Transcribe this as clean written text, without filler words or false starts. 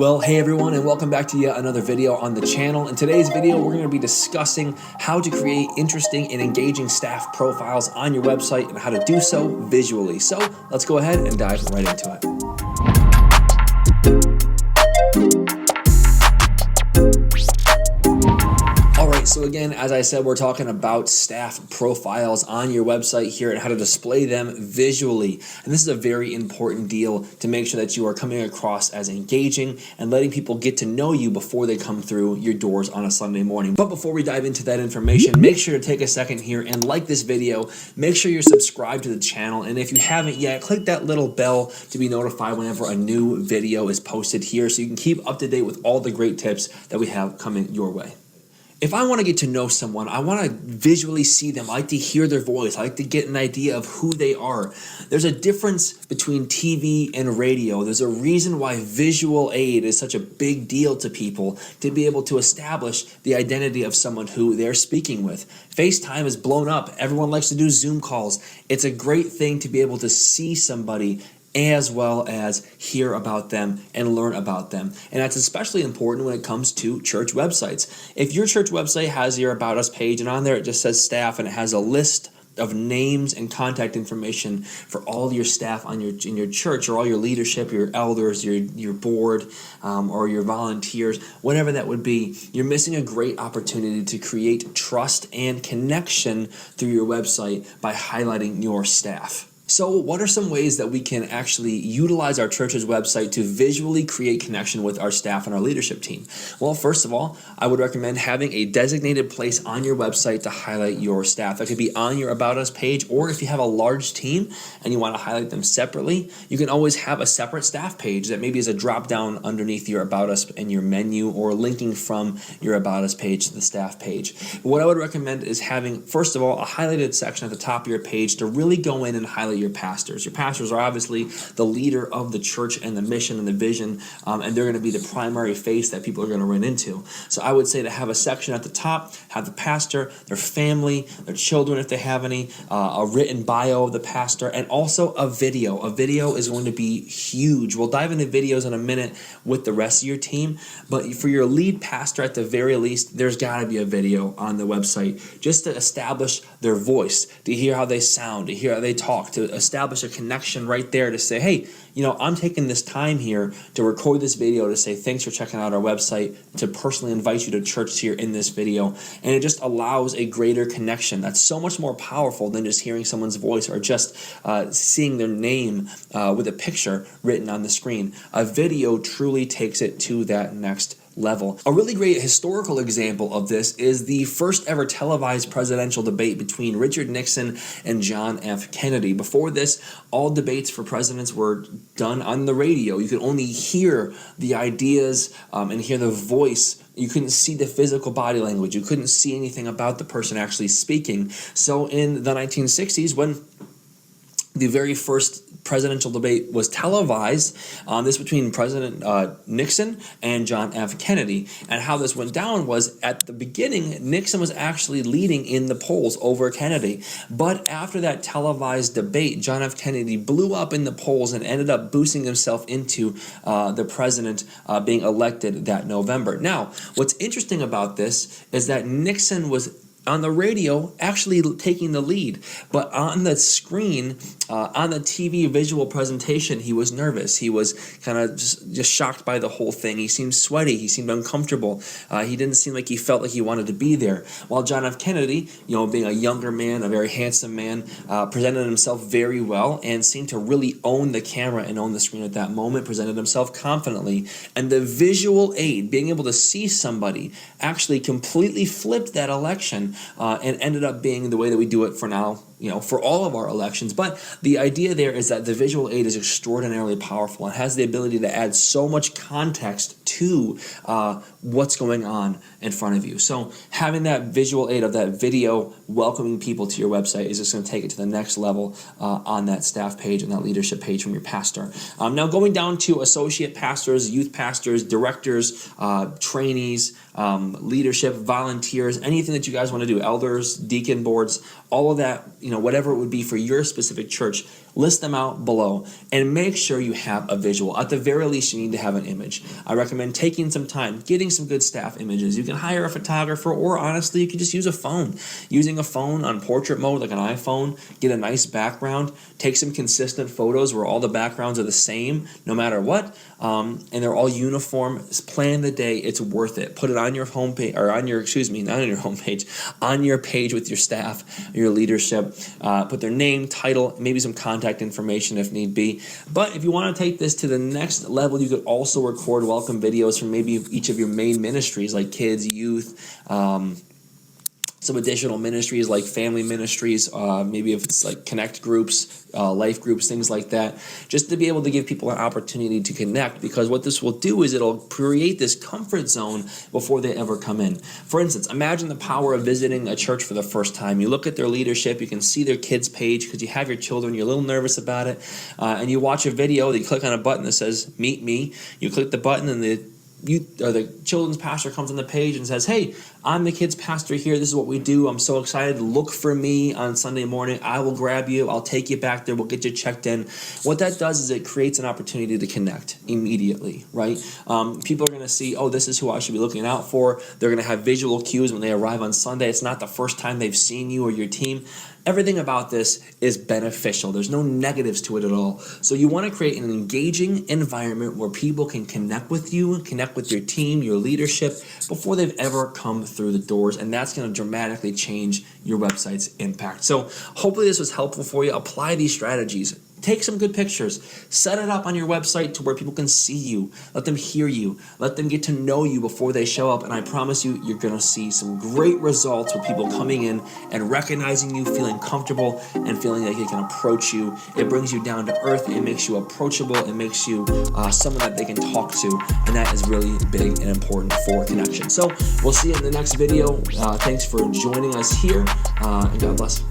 Well, hey everyone, and welcome back to yet another video on the channel. In today's video, we're going to be discussing how to create interesting and engaging staff profiles on your website and how to do so visually. So let's go ahead and dive right into it. So again, as I said, we're talking about staff profiles on your website here and how to display them visually. And this is a very important deal to make sure that you are coming across as engaging and letting people get to know you before they come through your doors on a Sunday morning. But before we dive into that information, make sure to take a second here and like this video. Make sure you're subscribed to the channel. And if you haven't yet, click that little bell to be notified whenever a new video is posted here so you can keep up to date with all the great tips that we have coming your way. If I want to get to know someone, I want to visually see them. I like to hear their voice. I like to get an idea of who they are. There's a difference between TV and radio. There's a reason why visual aid is such a big deal to people, to be able to establish the identity of someone who they're speaking with. FaceTime is blown up. Everyone likes to do Zoom calls. It's a great thing to be able to see somebody as well as hear about them and learn about them. And that's especially important when it comes to church websites. If your church website has your About Us page and on there it just says staff and it has a list of names and contact information for all your staff on in your church, or all your leadership, your elders, your board, or your volunteers, whatever that would be, you're missing a great opportunity to create trust and connection through your website by highlighting your staff. So what are some ways that we can actually utilize our church's website to visually create connection with our staff and our leadership team? Well, first of all, I would recommend having a designated place on your website to highlight your staff. That could be on your About Us page, or if you have a large team and you want to highlight them separately, you can always have a separate staff page that maybe is a drop down underneath your About Us and your menu, or linking from your About Us page to the staff page. What I would recommend is having, first of all, a highlighted section at the top of your page to really go in and highlight your pastors. Your pastors are obviously the leader of the church and the mission and the vision, and they're going to be the primary face that people are going to run into. So I would say to have a section at the top, have the pastor, their family, their children if they have any, a written bio of the pastor, and also a video. A video is going to be huge. We'll dive into videos in a minute with the rest of your team, but for your lead pastor at the very least, there's got to be a video on the website just to establish their voice, to hear how they sound, to hear how they talk, to establish a connection right there to say, hey, you know, I'm taking this time here to record this video to say thanks for checking out our website, to personally invite you to church here in this video. And it just allows a greater connection. That's so much more powerful than just hearing someone's voice or just seeing their name with a picture written on the screen. A video truly takes it to that next level. A really great historical example of this is the first ever televised presidential debate between Richard Nixon and John F. Kennedy. Before this, all debates for presidents were done on the radio. You could only hear the ideas and hear the voice. You couldn't see the physical body language. You couldn't see anything about the person actually speaking. So in the 1960s, when the very first presidential debate was televised, this between President Nixon and John F. Kennedy. And how this went down was, at the beginning, Nixon was actually leading in the polls over Kennedy. But after that televised debate, John F. Kennedy blew up in the polls and ended up boosting himself into the president being elected that November. Now, what's interesting about this is that Nixon was on the radio actually taking the lead, but on the screen, on the TV visual presentation, he was nervous. He was kind of just shocked by the whole thing. He seemed sweaty. He seemed uncomfortable. He didn't seem like he felt like he wanted to be there. While John F. Kennedy, you know, being a younger man, a very handsome man, presented himself very well and seemed to really own the camera and own the screen at that moment, presented himself confidently. And the visual aid, being able to see somebody, actually completely flipped that election and ended up being the way that we do it for now, you know, for all of our elections. But the idea there is that the visual aid is extraordinarily powerful and has the ability to add so much context to what's going on in front of you. So having that visual aid of that video welcoming people to your website is just going to take it to the next level on that staff page and that leadership page from your pastor. Now going down to associate pastors, youth pastors, directors, trainees, leadership, volunteers, anything that you guys want to do, elders, deacon boards, all of that, whatever it would be for your specific church, list them out below and make sure you have a visual. At the very least, you need to have an image. I recommend taking some time, getting some good staff images. You can hire a photographer, or honestly, you can just use a phone. Using a phone on portrait mode, like an iPhone, get a nice background, take some consistent photos where all the backgrounds are the same no matter what, and they're all uniform. Plan the day. It's worth it. Put it on your homepage, or on your, not on your homepage, on your page with your staff, your leadership. Put their name, title, maybe some contact information if need be. But if you want to take this to the next level, you could also record welcome videos from maybe each of your main ministries, like kids, youth, some additional ministries like family ministries, maybe if it's like connect groups, life groups, things like that, just to be able to give people an opportunity to connect, because what this will do is it'll create this comfort zone before they ever come in. For instance, imagine the power of visiting a church for the first time. You look at their leadership, you can see their kids page because you have your children, you're a little nervous about it, and you watch a video, you click on a button that says meet me, you click the button and the children's pastor comes on the page and says, "Hey, I'm the kids pastor here. This is what we do. I'm so excited. Look for me on Sunday morning. I will grab you. I'll take you back there. We'll get you checked in." What that does is it creates an opportunity to connect immediately, right? People are going to see, oh, this is who I should be looking out for. They're going to have visual cues when they arrive on Sunday. It's not the first time they've seen you or your team. Everything about this is beneficial. There's no negatives to it at all. So you want to create an engaging environment where people can connect with you, connect with your team, your leadership, before they've ever come through the doors. And that's going to dramatically change your website's impact. So hopefully this was helpful for you. Apply these strategies. Take some good pictures. Set it up on your website to where people can see you. Let them hear you. Let them get to know you before they show up. And I promise you, you're going to see some great results with people coming in and recognizing you, feeling comfortable, and feeling like they can approach you. It brings you down to earth. It makes you approachable. It makes you someone that they can talk to. And that is really big and important for connection. So we'll see you in the next video. Thanks for joining us here, and God bless.